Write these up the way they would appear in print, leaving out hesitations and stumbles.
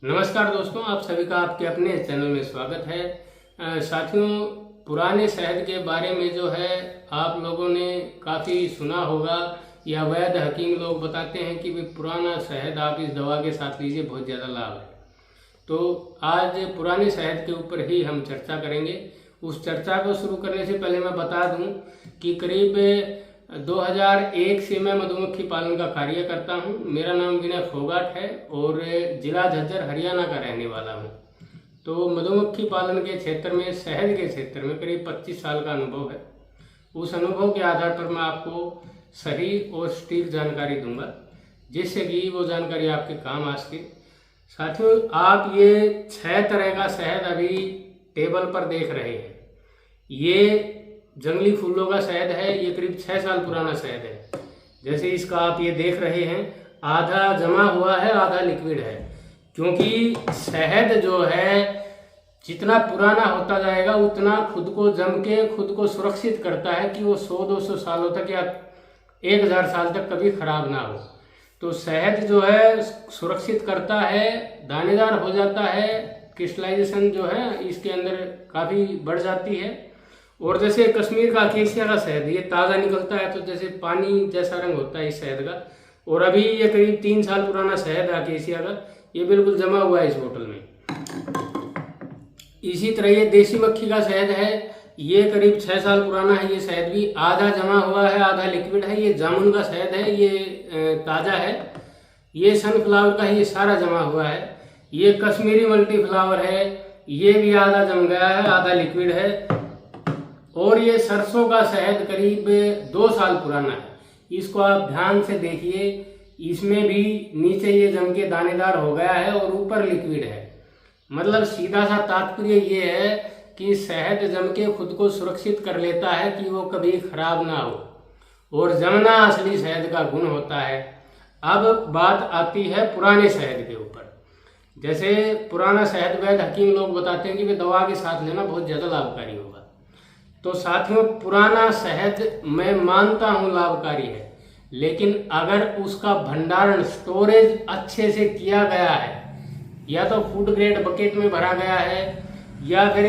नमस्कार दोस्तों, आप सभी का आपके अपने चैनल में स्वागत है। साथियों, पुराने शहद के बारे में जो है आप लोगों ने काफ़ी सुना होगा या वैद्य हकीम लोग बताते हैं कि भाई पुराना शहद आप इस दवा के साथ लीजिए, बहुत ज़्यादा लाभ है। तो आज पुराने शहद के ऊपर ही हम चर्चा करेंगे। उस चर्चा को शुरू करने से पहले मैं बता दूं कि करीब 2001 से मैं मधुमक्खी पालन का कार्य करता हूं। मेरा नाम विनय फोगाट है और जिला झज्जर हरियाणा का रहने वाला हूं। तो मधुमक्खी पालन के क्षेत्र में, शहद के क्षेत्र में करीब 25 साल का अनुभव है। उस अनुभव के आधार पर मैं आपको सही और सटीक जानकारी दूंगा, जिससे कि वो जानकारी आपके काम आ सके। साथियों, आप ये 6 तरह का शहद अभी टेबल पर देख रहे हैं। ये जंगली फूलों का शहद है। ये करीब 6 साल पुराना शहद है। जैसे इसका आप ये देख रहे हैं, आधा जमा हुआ है, आधा लिक्विड है। क्योंकि शहद जो है जितना पुराना होता जाएगा उतना खुद को जम के खुद को सुरक्षित करता है कि वो 100-200 सालों तक या 1000 साल तक कभी खराब ना हो। तो शहद जो है सुरक्षित करता है, दानेदार हो जाता है, क्रिस्टलाइजेशन जो है इसके अंदर काफ़ी बढ़ जाती है। और जैसे कश्मीर का अकेसिया का शहद, ये ताज़ा निकलता है तो जैसे पानी जैसा रंग होता है इस शहद का। और अभी ये करीब 3 साल पुराना शहद है अकेसिया का, ये बिल्कुल जमा हुआ है इस बोतल में। इसी तरह ये देसी मक्खी का शहद है, ये करीब 6 साल पुराना है। ये शहद भी आधा जमा हुआ है, आधा लिक्विड है। ये जामुन का शहद है, ये ताज़ा है। ये सनफ्लावर का ये सारा जमा हुआ है। ये कश्मीरी मल्टी फ्लावर है, ये भी आधा जम गया है, आधा लिक्विड है। और ये सरसों का शहद करीब 2 साल पुराना है। इसको आप ध्यान से देखिए, इसमें भी नीचे ये जम के दानेदार हो गया है और ऊपर लिक्विड है। मतलब सीधा सा तात्पर्य ये है कि शहद जम के खुद को सुरक्षित कर लेता है कि वो कभी खराब ना हो। और जमना असली शहद का गुण होता है। अब बात आती है पुराने शहद के ऊपर। जैसे पुराना शहद वैद्य हकीम लोग बताते हैं कि वे दवा के साथ लेना बहुत ज़्यादा लाभकारी होगा। तो साथियों, पुराना शहद मैं मानता हूँ लाभकारी है, लेकिन अगर उसका भंडारण, स्टोरेज अच्छे से किया गया है, या तो फूड ग्रेड बकेट में भरा गया है या फिर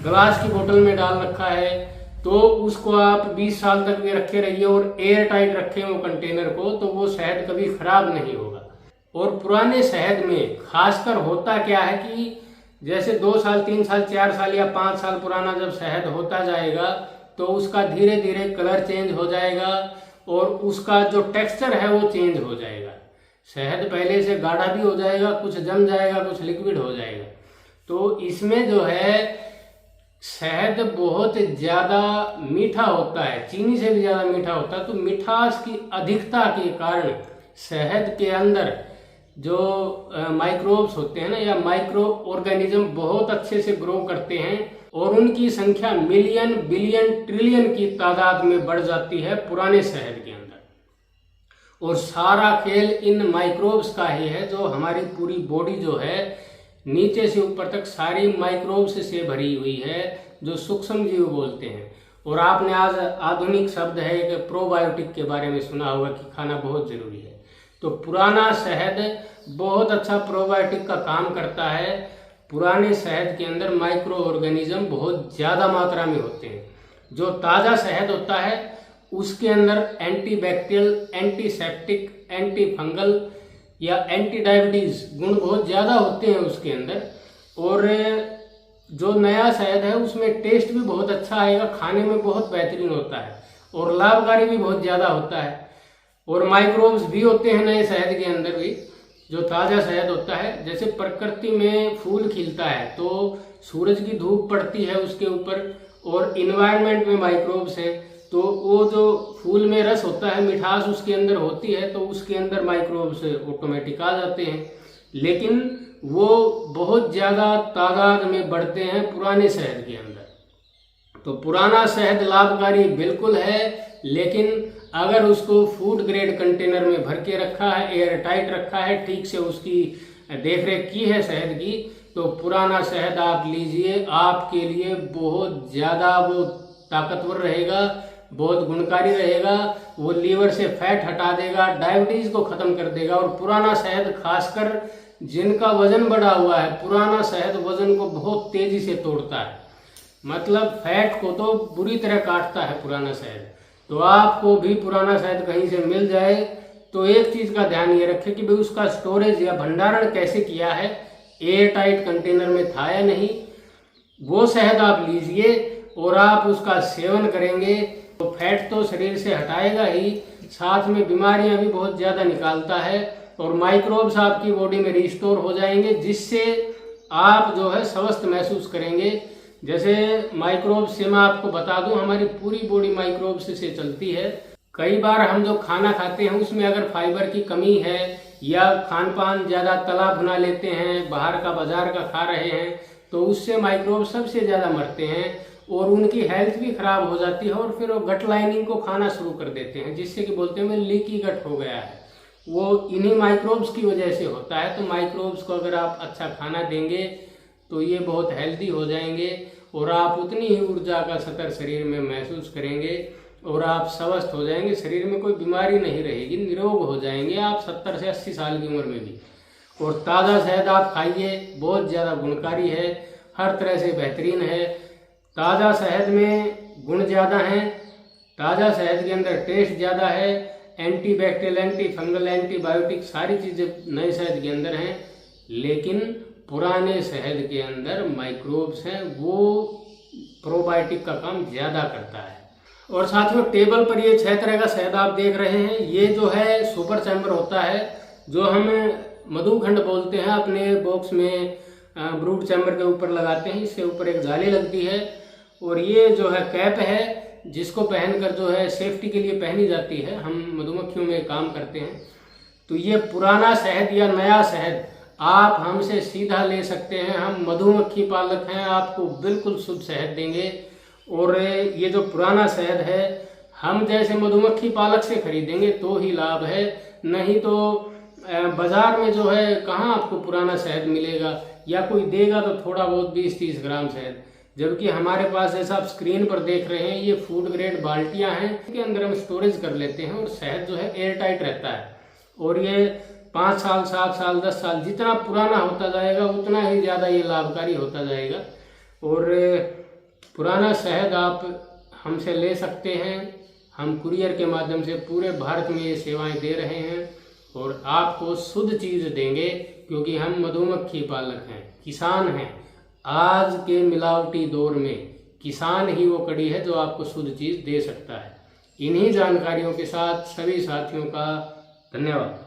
ग्लास की बोतल में डाल रखा है, तो उसको आप 20 साल तक भी रखे रहिए और एयर टाइट रखें वो कंटेनर को, तो वो शहद कभी खराब नहीं होगा। और पुराने शहद में खासकर होता क्या है कि जैसे 2 साल, 3 साल, 4 साल या 5 साल पुराना जब शहद होता जाएगा तो उसका धीरे धीरे कलर चेंज हो जाएगा और उसका जो टेक्सचर है वो चेंज हो जाएगा। शहद पहले से गाढ़ा भी हो जाएगा, कुछ जम जाएगा, कुछ लिक्विड हो जाएगा। तो इसमें जो है शहद बहुत ज़्यादा मीठा होता है, चीनी से भी ज़्यादा मीठा होता है। तो मिठास की अधिकता के कारण शहद के अंदर जो माइक्रोब्स होते हैं ना, या माइक्रो ऑर्गेनिज्म बहुत अच्छे से ग्रो करते हैं और उनकी संख्या मिलियन, बिलियन, ट्रिलियन की तादाद में बढ़ जाती है पुराने शहद के अंदर। और सारा खेल इन माइक्रोब्स का ही है, जो हमारी पूरी बॉडी जो है नीचे से ऊपर तक सारी माइक्रोब्स से भरी हुई है, जो सूक्ष्म जीव बोलते हैं। और आपने आज आधुनिक शब्द है कि प्रोबायोटिक के बारे में सुना होगा कि खाना बहुत जरूरी है। तो पुराना शहद बहुत अच्छा प्रोबायोटिक का काम करता है। पुराने शहद के अंदर माइक्रो ऑर्गेनिज्म बहुत ज़्यादा मात्रा में होते हैं। जो ताज़ा शहद होता है उसके अंदर एंटीबैक्टीरियल, एंटीसेप्टिक, एंटी फंगल या एंटी डायबिटीज़ गुण बहुत ज़्यादा होते हैं उसके अंदर। और जो नया शहद है उसमें टेस्ट भी बहुत अच्छा आएगा, खाने में बहुत बेहतरीन होता है और लाभकारी भी बहुत ज़्यादा होता है। और माइक्रोब्स भी होते हैं नए शहद के अंदर भी, जो ताज़ा शहद होता है। जैसे प्रकृति में फूल खिलता है तो सूरज की धूप पड़ती है उसके ऊपर और इन्वायरमेंट में माइक्रोब्स है, तो वो जो फूल में रस होता है, मिठास उसके अंदर होती है, तो उसके अंदर माइक्रोब्स ऑटोमेटिक आ जाते हैं। लेकिन वो बहुत ज़्यादा तादाद में बढ़ते हैं पुराने शहद के अंदर। तो पुराना शहद लाभकारी बिल्कुल है, लेकिन अगर उसको फूड ग्रेड कंटेनर में भर के रखा है, एयर टाइट रखा है, ठीक से उसकी देखरेख की है शहद की, तो पुराना शहद आप लीजिए, आपके लिए बहुत ज़्यादा वो ताकतवर रहेगा, बहुत गुणकारी रहेगा। वो लीवर से फैट हटा देगा, डायबिटीज़ को ख़त्म कर देगा। और पुराना शहद खासकर जिनका वजन बढ़ा हुआ है, पुराना शहद वजन को बहुत तेजी से तोड़ता है, मतलब फैट को तो बुरी तरह काटता है पुराना शहद। तो आपको भी पुराना शहद कहीं से मिल जाए तो एक चीज का ध्यान ये रखें कि भाई उसका स्टोरेज या भंडारण कैसे किया है, एयर टाइट कंटेनर में था या नहीं। वो शहद आप लीजिए और आप उसका सेवन करेंगे तो फैट तो शरीर से हटाएगा ही, साथ में बीमारियां भी बहुत ज़्यादा निकालता है और माइक्रोब्स आपकी बॉडी में रिस्टोर हो जाएंगे, जिससे आप जो है स्वस्थ महसूस करेंगे। जैसे माइक्रोब्स से मैं आपको बता दूं, हमारी पूरी बॉडी माइक्रोब्स से चलती है। कई बार हम जो खाना खाते हैं उसमें अगर फाइबर की कमी है या खान पान ज़्यादा तला भुना लेते हैं, बाहर का बाजार का खा रहे हैं, तो उससे माइक्रोब सबसे ज़्यादा मरते हैं और उनकी हेल्थ भी खराब हो जाती है और फिर वो गट लाइनिंग को खाना शुरू कर देते हैं, जिससे कि बोलते हैं लीकी गट हो गया है। वो इन्हीं माइक्रोब्स की वजह से होता है। तो माइक्रोब्स को अगर आप अच्छा खाना देंगे तो ये बहुत हेल्दी हो जाएंगे और आप उतनी ही ऊर्जा का स्तर शरीर में महसूस करेंगे और आप स्वस्थ हो जाएंगे। शरीर में कोई बीमारी नहीं रहेगी, निरोग हो जाएंगे आप 70 से 80 साल की उम्र में भी। और ताज़ा शहद आप खाइए, बहुत ज़्यादा गुणकारी है, हर तरह से बेहतरीन है। ताज़ा शहद में गुण ज़्यादा हैं, ताज़ा शहद के अंदर टेस्ट ज़्यादा है, anti bacterial, anti fungal, antibiotic सारी चीज़ें नए शहद के अंदर हैं। लेकिन पुराने शहद के अंदर माइक्रोब्स हैं, वो प्रोबायोटिक का काम ज़्यादा करता है। और साथियों, टेबल पर ये 6 तरह का शहद आप देख रहे हैं, ये जो है सुपर चैम्बर होता है, जो हम मधुखंड बोलते हैं, अपने बॉक्स में ब्रूड चैम्बर के ऊपर लगाते हैं। इसके ऊपर एक जाली लगती है और ये जो है कैप है, जिसको पहनकर जो है सेफ्टी के लिए पहनी जाती है। हम मधुमक्खियों में काम करते हैं। तो ये पुराना शहद या नया शहद आप हमसे सीधा ले सकते हैं। हम मधुमक्खी पालक हैं, आपको बिल्कुल शुद्ध शहद देंगे। और ये जो पुराना शहद है हम जैसे मधुमक्खी पालक से खरीदेंगे तो ही लाभ है, नहीं तो बाजार में जो है कहाँ आपको पुराना शहद मिलेगा, या कोई देगा तो थोड़ा बहुत 20-30 ग्राम शहद। जबकि हमारे पास जैसा आप स्क्रीन पर देख रहे हैं, ये फूड ग्रेड बाल्टियां हैं, इसके अंदर हम स्टोरेज कर लेते हैं और शहद जो है एयर टाइट रहता है। और ये 5 साल, 7 साल, 10 साल जितना पुराना होता जाएगा उतना ही ज़्यादा ये लाभकारी होता जाएगा। और पुराना शहद आप हमसे ले सकते हैं, हम कुरियर के माध्यम से पूरे भारत में ये सेवाएं दे रहे हैं और आपको शुद्ध चीज़ देंगे, क्योंकि हम मधुमक्खी पालक हैं, किसान हैं। आज के मिलावटी दौर में किसान ही वो कड़ी है जो आपको शुद्ध चीज़ दे सकता है। इन्हीं जानकारियों के साथ सभी साथियों का धन्यवाद।